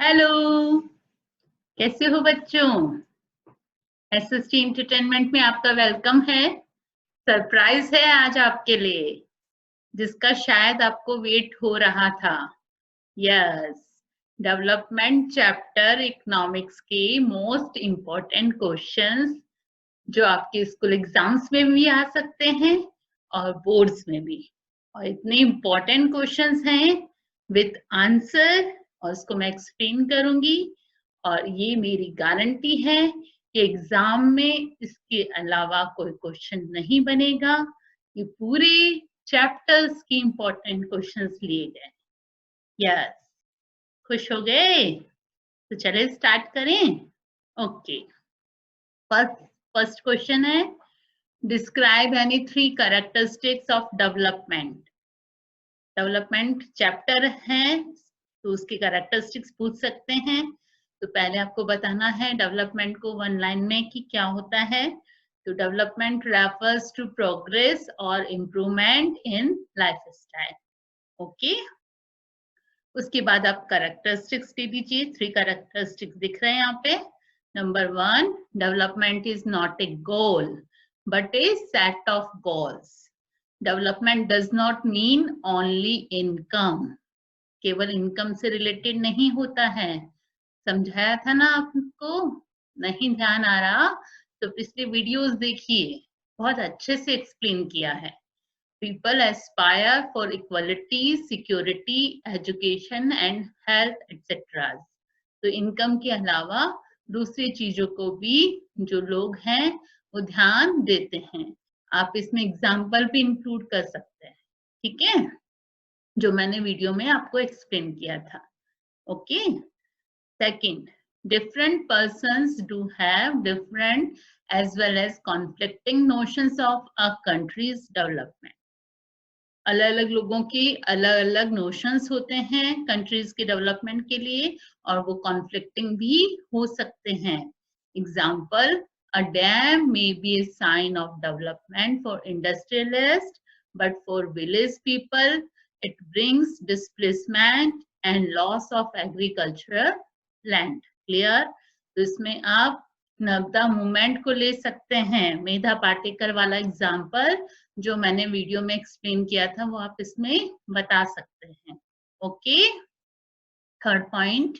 Hello, कैसे हो बच्चों? एसएसटी एंटरटेनमेंट में आपका वेलकम है। सरप्राइज है आज आपके लिए, जिसका शायद आपको वेट हो रहा था। यस, डेवलपमेंट चैप्टर इकोनॉमिक्स के मोस्ट इम्पोर्टेंट क्वेश्चंस जो आपके स्कूल एग्जाम्स में भी आ सकते हैं और बोर्ड्स में भी। और इतने इम्पोर्टेंट क्वेश्चंस हैं विथ आंसर, और उसको मैं एक्सप्लेन करूंगी। और ये मेरी गारंटी है कि एग्जाम में इसके अलावा कोई क्वेश्चन नहीं बनेगा। ये पूरे चैप्टर्स की इम्पोर्टेंट क्वेश्चंस लिए गए। यस, खुश हो गए? तो चलिए स्टार्ट करें। ओके, फर्स्ट क्वेश्चन है, describe any 3 characteristics of development. Development chapter है तो उसके कैरेक्टरिस्टिक्स पूछ सकते हैं। तो पहले आपको बताना है डेवलपमेंट को वन लाइन में कि क्या होता है। तो डेवलपमेंट रेफर्स टू प्रोग्रेस और इम्प्रूवमेंट इन लाइफस्टाइल। ओके, उसके बाद आप कैरेक्टरिस्टिक्स दे दीजिए। 3 कैरेक्टरिस्टिक्स दिख रहे हैं यहाँ पे। Number 1, development is not a goal but A set of goals. Development does not mean only income. केवल इनकम से रिलेटेड नहीं होता है। समझाया था ना आपको? नहीं ध्यान आ रहा तो पिछले वीडियोस देखिए, बहुत अच्छे से एक्सप्लेन किया है। People aspire for equality, security, education and health etc. तो इनकम के अलावा दूसरी चीजों को भी जो लोग हैं वो ध्यान देते हैं। आप इसमें एग्जाम्पल भी इंक्लूड कर सकते हैं, ठीक है, जो मैंने वीडियो में आपको एक्सप्लेन किया था। Okay, second, different persons do have different as well as conflicting notions of a country's development. अलग अलग लोगों की अलग अलग नोशंस होते हैं कंट्रीज के डेवलपमेंट के लिए, और वो कॉन्फ्लिक्टिंग भी हो सकते हैं। Example, a dam may be a sign of development for industrialist, but for village people it brings displacement and loss of agricultural land. Clear? तो इसमें आप नर्मदा मूवमेंट को ले सकते हैं। मेधा पाटेकर वाला एग्जाम्पल जो मैंने वीडियो में एक्सप्लेन किया था वो आप इसमें बता सकते हैं। Okay, third point,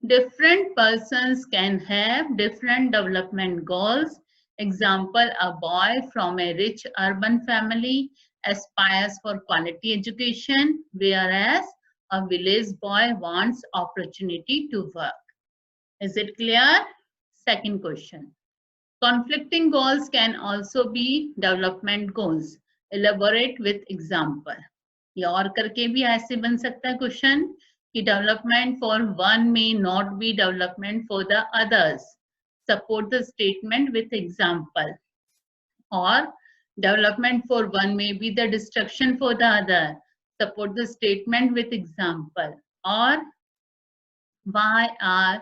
different persons can have different development goals. Example, a boy from a rich urban family aspires for quality education, whereas a village boy wants opportunity to work. Is it clear? Second question. Conflicting goals can also be development goals. Elaborate with example. ये और करके भी ऐसे बन सकता है question कि development for one may not be development for the others. Support the statement with example. Or development for one may be the destruction for the other. Support the statement with example. Or why are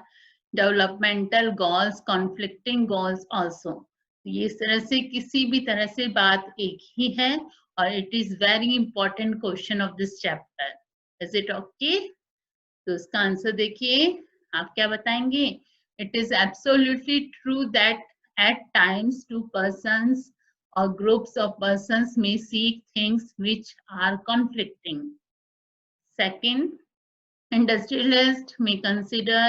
developmental goals conflicting goals also? ये इस तरह से किसी भी तरह से बात एक ही है, और it is very important question of this chapter. Is it okay? तो इसका आंसर देखिए, आप क्या बताएंगे? It is absolutely true that at times 2 persons or groups of persons may seek things which are conflicting. Second, industrialists may consider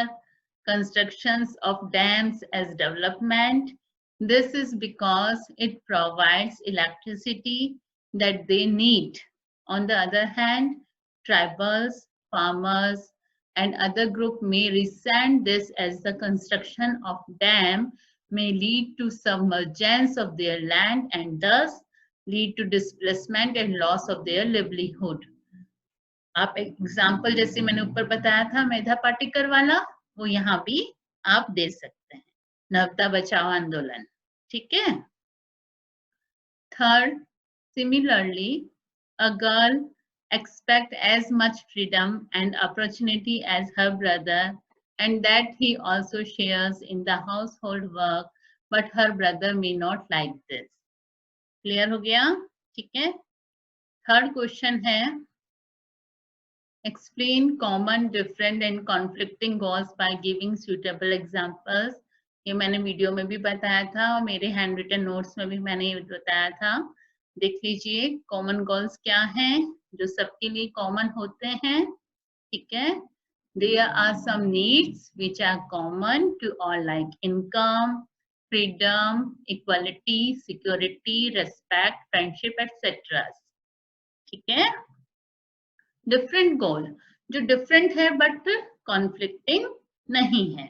constructions of dams as development. This is because it provides electricity that they need. On the other hand, tribals, farmers, and other group may resent this as the construction of dam may lead to submergence of their land and thus lead to displacement and loss of their livelihood. आप example जैसे मैंने ऊपर बताया था मेधा पाटेकर वाला, वो यहाँ भी आप दे सकते हैं। नर्मदा बचाओ आंदोलन, ठीक है। Third, similarly a girl expect as much freedom and opportunity as her brother and that he also shares in the household work, but her brother may not like this. Clear हो गया? ठीक है। थर्ड क्वेश्चन है, Explain common, different and conflicting goals by giving suitable examples. ये मैंने video में भी बताया था और मेरे हैंड रिटन नोट्स में भी मैंने ये बताया था. देख लीजिए कॉमन गोल्स क्या हैं जो सबके लिए कॉमन होते हैं. ठीक है. There are some needs which are common to all like income, freedom, equality, security, respect, friendship, etc. ठीक है. डिफरेंट गोल जो डिफरेंट है बट कॉन्फ्लिक्टिंग नहीं है.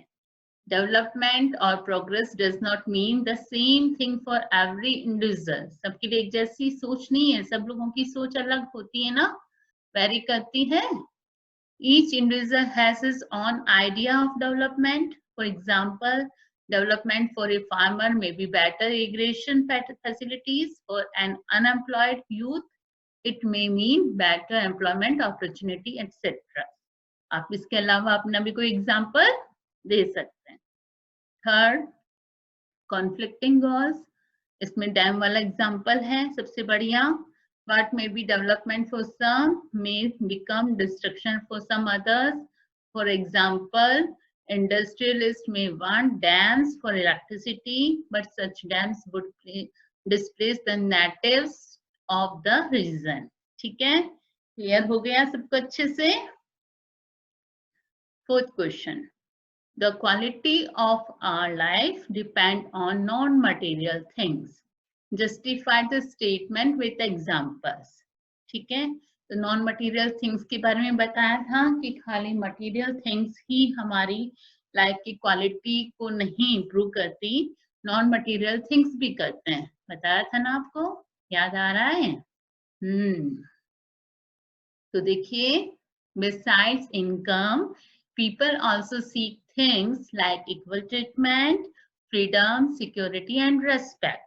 डेवलपमेंट और progress does not mean the same thing for every individual. सबके लिए एक जैसी सोच नहीं है. सब लोगों की सोच अलग होती है ना, वेरी करती है. Each individual has his own idea of development. For example, development for a farmer may be better irrigation facilities. For an unemployed youth, it may mean better employment opportunity etc. आप इसके अलावा अपना भी कोई example दे सकते हैं. Third, conflicting goals. इसमें dam वाला एग्जांपल है सबसे बढ़िया. What may be development for some may become destruction for some others. For example, industrialists may want dams for electricity, but such dams would displace the natives of the region. ठीक है, clear हो गया सबको अच्छे से. Fourth question, the quality of our life depend on non-material things. Justify the statement with examples. ठीक है, तो नॉन मटेरियल थिंग्स के बारे में बताया था कि खाली मटेरियल थिंग्स ही हमारी लाइफ की क्वालिटी को नहीं इम्प्रूव करती, नॉन मटेरियल थिंग्स भी करते हैं. बताया था ना आपको, याद आ रहा है? तो देखिए, besides income, people also seek things like equal treatment, freedom, security and respect.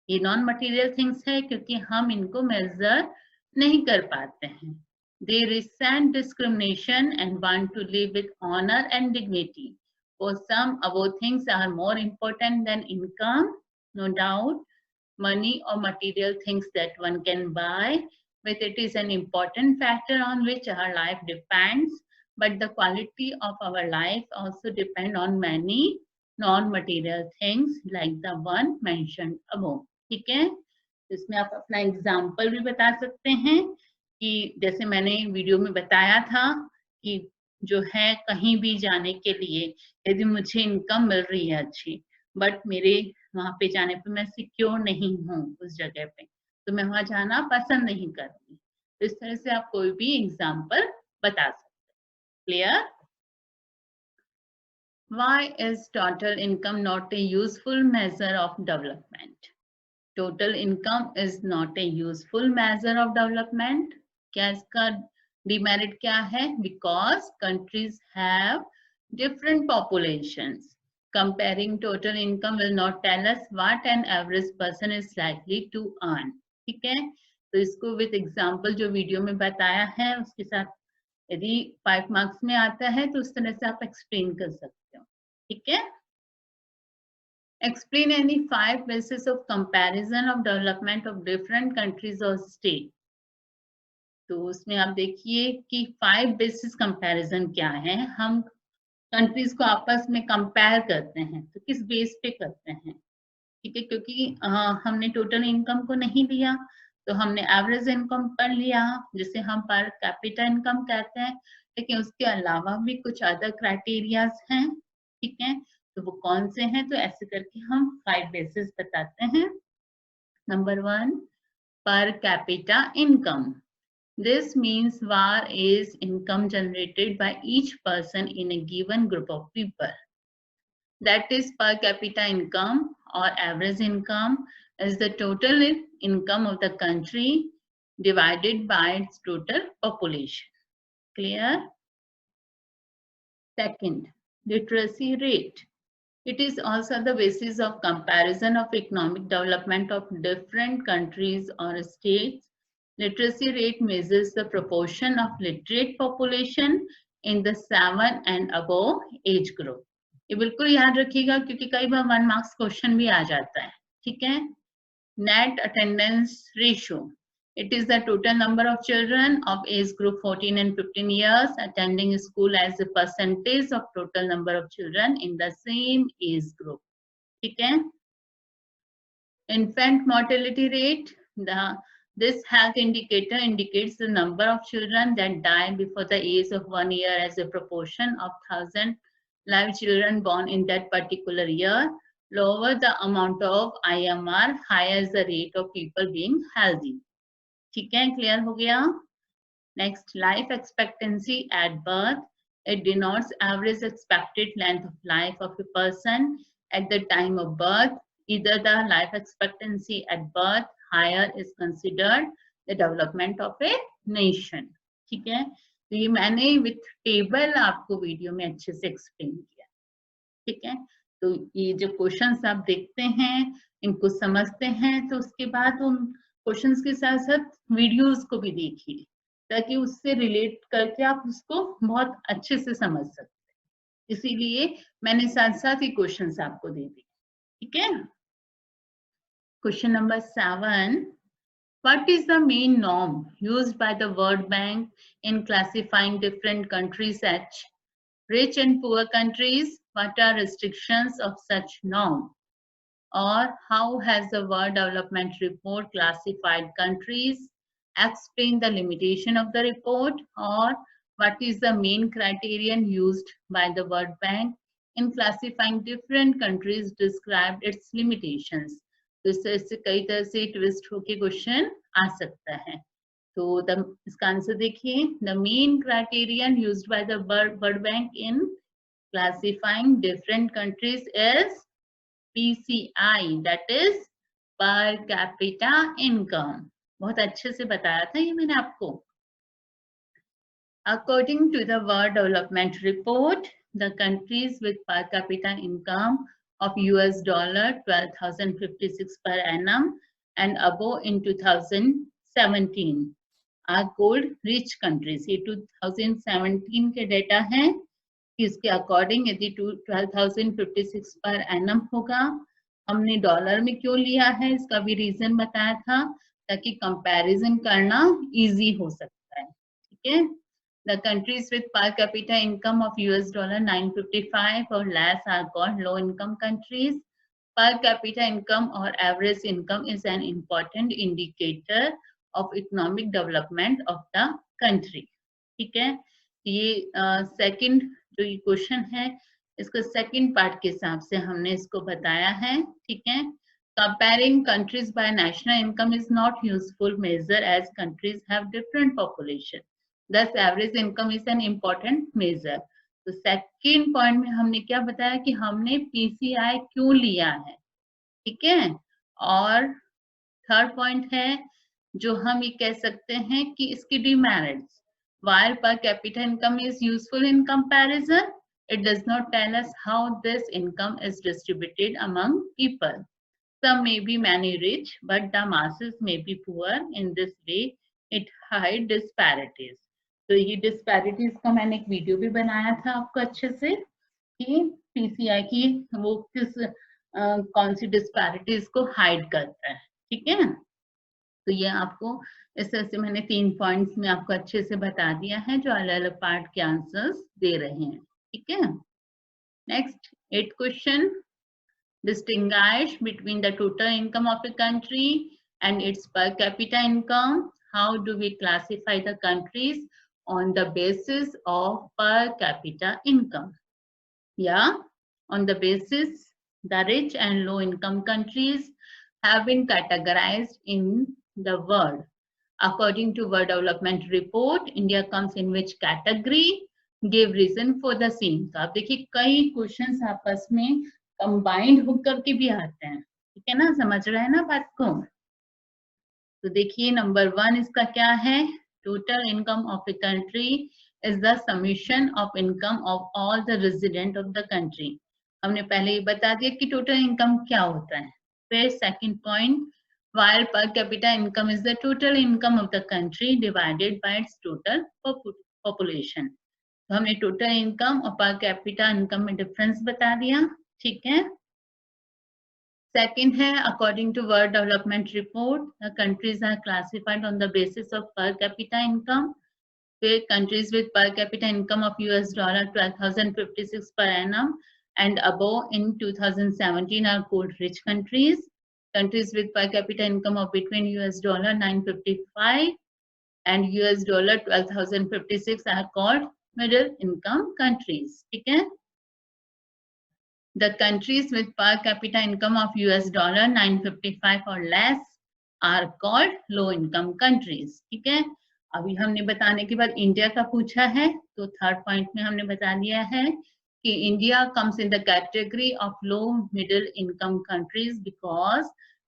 ये नॉन मटेरियल थिंग्स है क्योंकि हम इनको मेजर नहीं कर पाते हैं. They resent discrimination and want to live with honor and dignity. For some, above things are more important than income, no doubt. Money or material things that one can buy with it is an important factor on which our life depends, but the quality of our life also depend on many non-material things like the one mentioned above. ठीक है, इसमें आप अपना example भी बता सकते हैं कि जैसे मैंने वीडियो में बताया था कि जो है कहीं भी जाने के लिए यदि मुझे इनकम मिल रही है अच्छी, बट मेरे वहां पे जाने पे मैं सिक्योर नहीं हूँ उस जगह पे, तो मैं वहां जाना पसंद नहीं करूंगी. तो इस तरह से आप कोई भी एग्जाम्पल बता सकते हैं. Clear? Why is total income not a useful measure of development? Total income is not a useful measure of development. क्या इसका demerit क्या है? Because countries have different populations. Comparing total income will not tell us what an average person is likely to earn. ठीक है, तो इसको with example जो video में बताया है उसके साथ यदि 5 मार्क्स में आता है तो उस तरह से आप एक्सप्लेन कर सकते हो. ठीक है. Explain any 5 bases of comparison of development of different countries or state. तो उसमें आप देखिए कि 5 basis comparison क्या है. हम कंट्रीज को आपस में कंपेयर करते हैं तो किस बेस पे करते हैं? ठीक है, क्योंकि हमने टोटल इनकम को नहीं लिया तो हमने एवरेज इनकम पर लिया जिसे हम पर कैपिटा इनकम कहते हैं, लेकिन उसके अलावा भी कुछ अदर क्राइटेरियाज हैं. ठीक है, तो वो कौन से हैं? तो ऐसे करके हम 5 बेसिस बताते हैं. नंबर 1, पर capita income. This means what is income generated by each person in a given group of people. That is, per capita income or average income is the total income of the country divided by its total population. Clear? Second, literacy rate. It is also the basis of comparison of economic development of different countries or states. Literacy rate measures the proportion of literate population in the 7 and above age group. ये बिल्कुल याद रखिएगा क्योंकि कई बार 1 marks question भी आ जाता है. ठीक है. Net attendance ratio. It is the total number of children of age group 14 and 15 years attending school as a percentage of total number of children in the same age group. ठीक है? Infant mortality rate. This health indicator indicates the number of children that die before the age of 1 year as a proportion of 1,000 live children born in that particular year. Lower the amount of IMR, higher is the rate of people being healthy. ठीक है, clear हो गया? Next, life expectancy at birth. It denotes average expected length of life of a person at the time of birth. Either the life expectancy at birth higher is considered the development of a nation. ठीक है, तो ये मैंने with table आपको video में अच्छे से explain किया. ठीक है, तो ये जो क्वेश्चंस आप देखते हैं इनको समझते हैं, तो उसके बाद उन क्वेश्चंस के साथ साथ वीडियोस को भी देखिए ताकि उससे रिलेट करके आप उसको बहुत अच्छे से समझ सकते. इसीलिए मैंने साथ साथ ही क्वेश्चंस आपको दे दिए. ठीक है. Question number 7. What is the main norm used by the World Bank in classifying different countries as rich and poor countries? What are restrictions of such norm? Or how has the World Development Report classified countries? Explain the limitation of the report. Or what is the main criterion used by the World Bank in classifying different countries? Describe its limitations. तो इससे कई तरह से twist होके question आ सकता है. तो इसका आंसर देखिए. The main criterion used by the world bank in classifying different countries is PCI, that is per capita income. बहुत अच्छे से बताया था ये मैंने आपको. According to the world development report, the countries with per capita income of US dollar 12,056 per annum and above in 2017 are called rich countries. ये 2017 के डेटा हैं. इसके अकॉर्डिंग यदि 12,056 पर annum होगा, हमने डॉलर में क्यों लिया है इसका भी रीजन बताया था ताकि कंपैरिजन करना इजी हो सकता है. ठीक है. The countries with per capita income of US dollar 955 or less are called low income countries. Per capita income or average income is an important indicator of economic development of the country. ठीक है. ये second जो ये question है इसका second part के हिसाब से हमने इसको बताया है. ठीक है. Comparing countries by national income is not useful measure as countries have different population. Thus, average income is an important measure. तो सेकंड पॉइंट में हमने क्या बताया कि हमने PCI क्यों लिया है. ठीक है. और थर्ड पॉइंट है जो हम ये कह सकते हैं कि इसकी demerits. While per capita income is useful in comparison, it does not tell us how this income is distributed among people. Some may be many rich, but the masses may be poor. In this way, it hides disparities. तो ये disparities का मैंने एक video भी बनाया था आपको अच्छे से कि PCI की वो किस कौन सी डिस्पैरिटीज को हाइड करता है. ठीक है. तो ये आपको इस तरह से मैंने 3 पॉइंट्स में आपको अच्छे से बता दिया है जो अलग अलग पार्ट के आंसर्स दे रहे हैं. ठीक है. Next 8th question. Distinguish between the total income of a country and its per capita income. How do we classify the countries on the basis of per capita income? Yeah, on the basis the rich and low income countries have been categorized in the world. According to World Development Report, India comes in which category? Give reason for the same. तो आप देखिए कई questions आपस में combined होकर के भी आते हैं. ठीक है ना, समझ रहे हैं ना बात को. तो देखिए नंबर 1 इसका क्या है. Total income of a country is the summation of income of all the resident of the country. हमने पहले ही बता दिया कि total income क्या होता है. फिर second point, while per capita income is the total income of the country divided by its total population. तो हमने total income और per capita income में difference बता दिया. ठीक है. Second है, according to World Development Report, the countries are classified on the basis of per capita income. The countries with per capita income of US dollar 12,056 per annum and above in 2017 are called rich countries. Countries with per capita income of between US dollar 955 and US dollar 12,056 are called middle income countries. Okay? The countries with per capita income of US dollar 955 or less are called low income countries. ठीक है, अभी हमने बताने के बाद India का पूछा है, तो थर्ड पॉइंट में हमने बता दिया है कि India comes in the category of low middle income countries because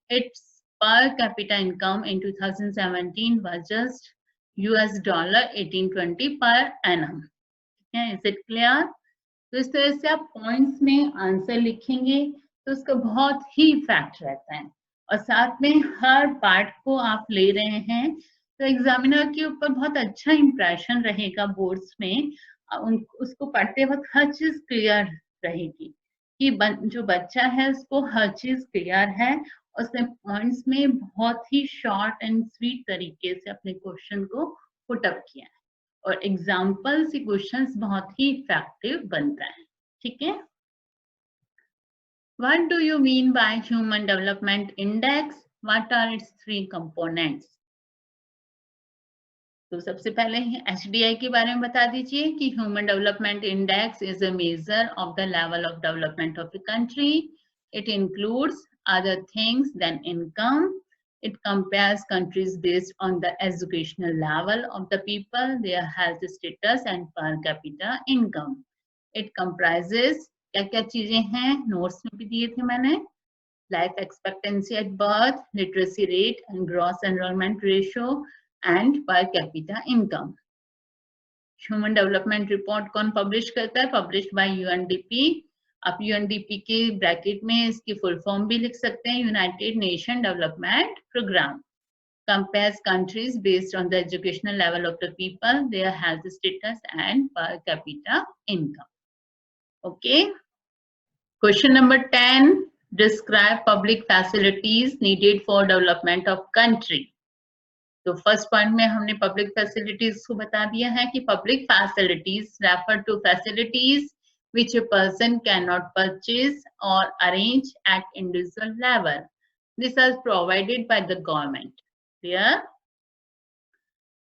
its per capita income in 2017 was just US dollar 1820 per annum. Is it clear? तो इस तरह से आप पॉइंट्स में आंसर लिखेंगे तो उसका बहुत ही इफेक्ट रहता है, और साथ में हर पार्ट को आप ले रहे हैं तो एग्जामिनर के ऊपर बहुत अच्छा इंप्रेशन रहेगा बोर्ड्स में। उसको पढ़ते वक्त हर चीज क्लियर रहेगी कि जो बच्चा है उसको हर चीज क्लियर है, उसने पॉइंट्स में बहुत ही शॉर्ट एंड स्वीट तरीके से अपने क्वेश्चन को पुट अप किया है, और एग्जाम्पल से क्वेश्चंस बहुत ही इफेक्टिव बनता है। ठीक है, what do you mean by human development index? What are its 3 components? तो सबसे पहले HDI के बारे में बता दीजिए कि human development index is a measure of the level of development of a country. It includes other things than income. It compares countries based on the educational level of the people, their health status and per capita income. It comprises क्या-क्या चीजें हैं, notes में भी दिए थे मैंने. Life expectancy at birth, literacy rate and gross enrollment ratio and per capita income. Human Development Report कौन publish करता है? Published by UNDP. आप UNDP के ब्रैकेट में इसकी फुल फॉर्म भी लिख सकते हैं, united nation development programme. Compares countries based on the educational level of the people, their health status and per capita income. Okay. Question number 10. Describe public facilities needed for development of country. तो first point में हमने public facilities को बता दिया है कि public facilities refer to facilities which a person cannot purchase or arrange at individual level. These are provided by the government. Clear?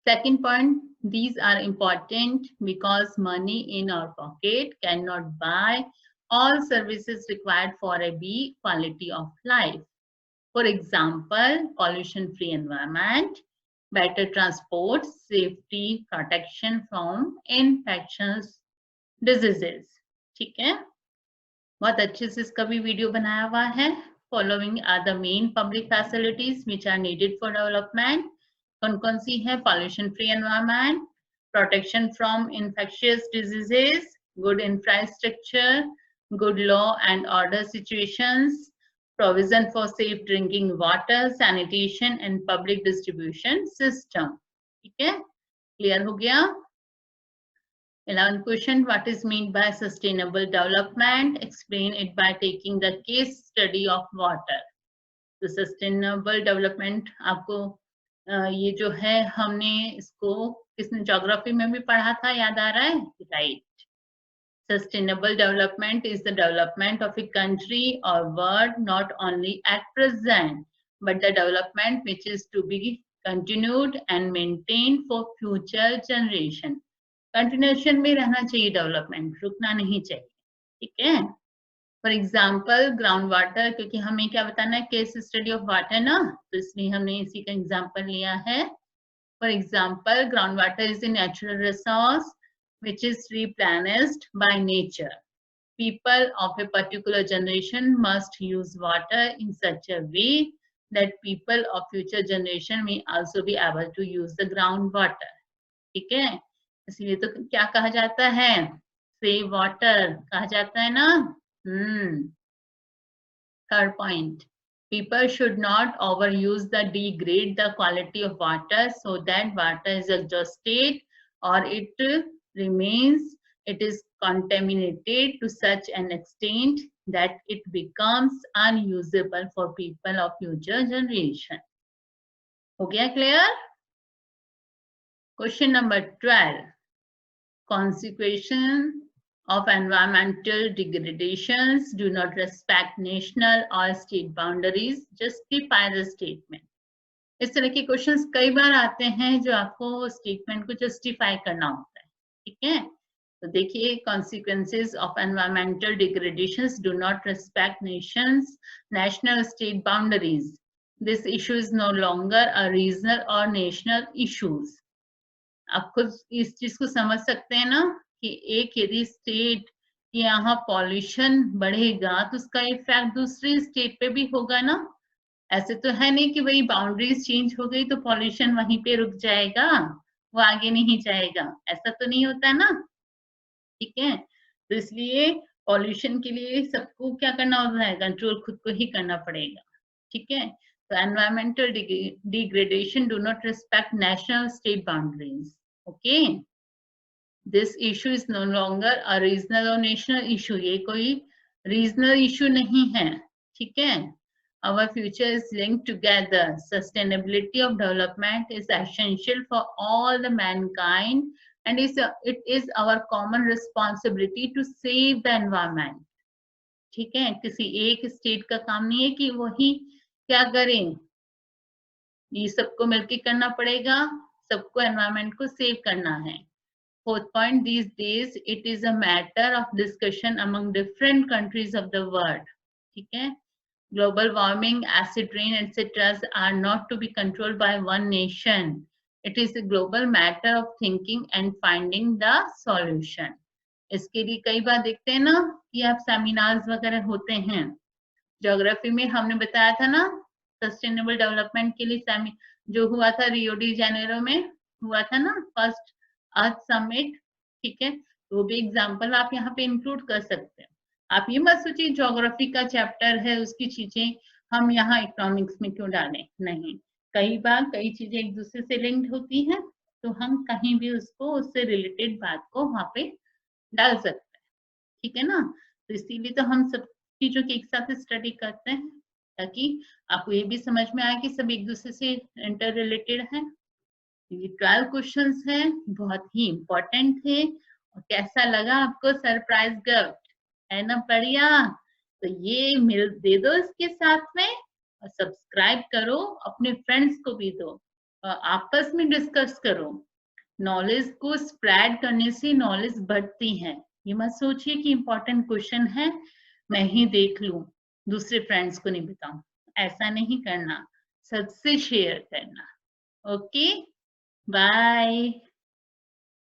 Second point, these are important because money in our pocket cannot buy all services required for a B quality of life. For example, pollution-free environment, better transport, safety, protection from infectious diseases. ठीक है, बहुत अच्छे से इसका भी video बनाया हुआ है. Following are the main public facilities which are needed for development. कौन कौन सी है? Pollution free environment, protection from infectious diseases, good infrastructure, good law and order situations, provision for safe drinking water, sanitation and public distribution system. ठीक है, clear हो गया? 11th question, what is meant by sustainable development? Explain it by taking the case study of water. तो sustainable development आपको ये जो है हमने इसको किसने ज्योग्राफी में भी पढ़ा था, याद आ रहा है? Right. Sustainable development is the development of a country or world not only at present, but the development which is to be continued and maintained for future generation. Continuation में रहना चाहिए डेवलपमेंट, रुकना नहीं चाहिए. ठीक है, फॉर एग्जाम्पल ग्राउंड वाटर, क्योंकि हमें क्या बताना है? केस स्टडी ऑफ वाटर ना, तो इसलिए हमने इसी का एग्जाम्पल लिया है. For example ground water is a natural resource which is replenished by nature. People of a particular generation must use water in such a way that people of future generation may also be able to use the ground water. ठीक है, इसलिए तो क्या कहा जाता है? Save water कहा जाता है ना. Third point, people should not overuse the degrade the quality of water so that water is exhausted or it remains, it is contaminated to such an extent that it becomes unusable for people of future generation. हो गया clear? Question number 12. Consequences of environmental degradations do not respect national or state boundaries. Justify the statement. इस तरह के questions कई बार आते हैं जो आपको स्टेटमेंट को जस्टिफाई करना होता है, ठीक है? तो देखिए, consequences of environmental degradations do not respect national state boundaries. This issue is no longer a regional or national issues. आप खुद इस चीज को समझ सकते हैं ना कि एक यदि स्टेट के यहाँ पॉल्यूशन बढ़ेगा तो उसका इफेक्ट दूसरी स्टेट पे भी होगा ना। ऐसे तो है नहीं कि वही बाउंड्रीज चेंज हो गई तो पॉल्यूशन वहीं पे रुक जाएगा, वो आगे नहीं जाएगा, ऐसा तो नहीं होता ना, ठीक है? तो इसलिए पॉल्यूशन के लिए सबको क्या करना होता है, कंट्रोल खुद को ही करना पड़ेगा, ठीक है? तो environmental degradation do not respect national state boundaries, okay? This issue is no longer a regional और नेशनल इशू, ये कोई रीजनल इशू नहीं है, ठीक है? Our future is linked together. Sustainability of development is essential for all the mankind, and it is our common responsibility to save the environment. ठीक है? किसी एक स्टेट का काम नहीं है कि वही क्या करें, ये सबको मिलकर करना पड़ेगा, सबको एनवायरमेंट को सेव करना है. Fourth point, these days it is a matter of discussion among different countries of the world. ठीक है? Global warming, acid rain, etc. are not to be controlled by one nation. It is a global matter of thinking and finding the solution. इसके लिए कई बार देखते हैं ना कि आप सेमिनार्स वगैरह होते हैं. ज्योग्राफी में हमने बताया था ना, सस्टेनेबल डेवलपमेंट के लिए जो हुआ था रियो डी जेनेरो में हुआ था ना, फर्स्ट अर्थ समिट, ठीक है? तो वो भी एग्जाम्पल आप यहाँ पे इंक्लूड कर सकते हैं. आप ये मत सोचिए ज्योग्राफी का चैप्टर है उसकी चीजें हम यहाँ इकोनॉमिक्स में क्यों डालें, नहीं. कई बार कई चीजें एक दूसरे से लिंक्ड होती हैं तो हम कहीं भी उसको उससे रिलेटेड बात को वहां पे डाल सकते हैं, ठीक है ना? तो इसीलिए तो हम सब चीजों के एक साथ स्टडी करते हैं ताकि आपको ये भी समझ में आए कि सब एक दूसरे से इंटर रिलेटेड है. ये 12 क्वेश्चंस हैं, बहुत ही इंपॉर्टेंट थे. और कैसा लगा आपको सरप्राइज गिफ्ट, है ना बढ़िया? तो ये मिल दे दो इसके साथ में और सब्सक्राइब करो, अपने फ्रेंड्स को भी दो और आपस में डिस्कस करो. नॉलेज को स्प्रेड करने से नॉलेज बढ़ती है. ये मत सोचिए कि इंपॉर्टेंट क्वेश्चन है मैं ही देख लूं, दूसरे फ्रेंड्स को नहीं बताऊं, ऐसा नहीं करना, सबसे शेयर करना. Okay, bye.